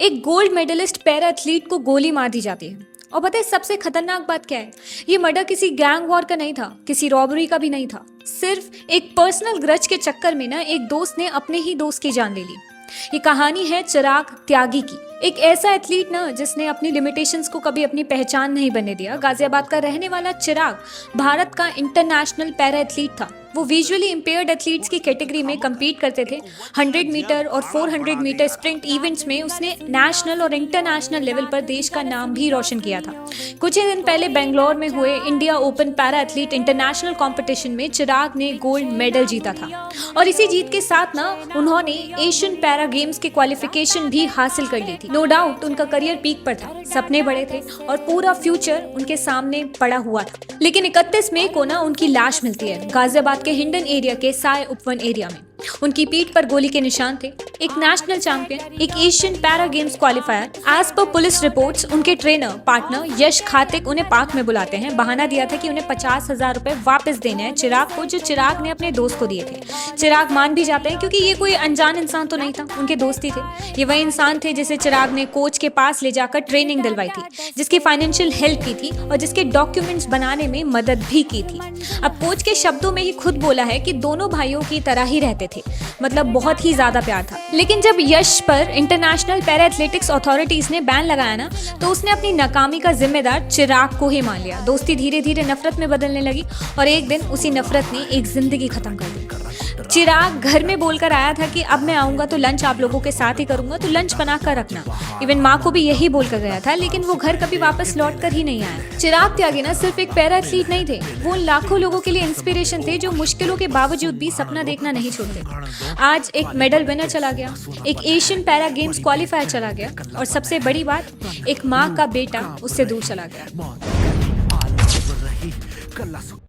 एक gold medallist para athlete को गोली मार दी जाती है। और पता है सबसे खतरनाक बात क्या है? ये मर्डर किसी गैंग वॉर का नहीं था, किसी रॉबरी का भी नहीं था। सिर्फ एक पर्सनल ग्रज के चक्कर में ना एक दोस्त ने अपने ही दोस्त की जान ले ली। ये कहानी है चिराग त्यागी की। एक ऐसा एथलीट ना जिसने अपनी लिमिटेशंस को कभी अपनी पहचान नहीं बनने दिया। गाजियाबाद का रहने वाला चिराग भारत का इंटरनेशनल पैरा एथलीट था। वो विजुअली इम्पेयर्ड एथलीट्स की कैटेगरी में compete करते थे। 100 मीटर और 400 मीटर स्प्रिंट इवेंट्स में उसने नेशनल और इंटरनेशनल लेवल पर देश का नाम भी रोशन किया था। कुछ ही दिन पहले बेंगलोर में हुए India open para athlete international competition में चिराग ने गोल्ड मेडल जीता था। और इसी जीत के साथ ना उन्होंने एशियन पैरा गेम्स की क्वालिफिकेशन भी हासिल कर ली थी। नो डाउट उनका करियर पीक पर था, सपने बड़े थे और पूरा फ्यूचर उनके सामने पड़ा हुआ था। लेकिन 31 मई को ना उनकी लाश मिलती है गाजियाबाद के हिंडन एरिया के साय उपवन एरिया में। उनकी पीठ पर गोली के निशान थे। एक नेशनल चैंपियन, एक Asian para games qualifier. As पर पुलिस रिपोर्ट्स उनके ट्रेनर पार्टनर यश खातिक उन्हें पार्क में बुलाते हैं। बहाना दिया था कि उन्हें 50,000 रुपए वापस देने हैं चिराग को, जो चिराग ने अपने दोस्त को दिए थे। चिराग मान भी जाते हैं क्योंकि ये कोई अनजान इंसान तो नहीं था, उनके दोस्त ही थे। ये वही इंसान थे जिसे चिराग ने कोच के पास ले जाकर ट्रेनिंग दिलवाई थी, जिसकी फाइनेंशियल हेल्प की थी और जिसके डॉक्यूमेंट्स बनाने में मदद भी की थी। अब कोच के शब्दों में ही खुद बोला है कि दोनों भाइयों की तरह ही रहते थे, मतलब बहुत ही ज्यादा प्यार था। लेकिन जब यश पर इंटरनेशनल पैरा एथलेटिक्स अथॉरिटीज ने बैन लगाया ना, तो उसने अपनी नाकामी का जिम्मेदार चिराग को ही मान लिया। दोस्ती धीरे धीरे नफरत में बदलने लगी और एक दिन उसी नफरत ने एक जिंदगी खत्म कर दी। चिराग घर में बोलकर आया था कि अब मैं आऊंगा तो लंच आप लोगों के साथ ही करूंगा, तो लंच बना कर रखना। इवन माँ को भी यही बोलकर गया था, लेकिन वो घर कभी वापस लौट कर ही नहीं आया। चिराग त्यागी ना सिर्फ एक पैरा एथलीट नहीं थे, वो लाखों लोगों के लिए इंस्पिरेशन थे जो मुश्किलों के बावजूद भी सपना देखना नहीं छोड़ते। आज एक मेडल विनर चला गया, एक एशियन पैरा गेम्स क्वालिफायर चला गया और सबसे बड़ी बात, एक माँ का बेटा उससे दूर चला गया।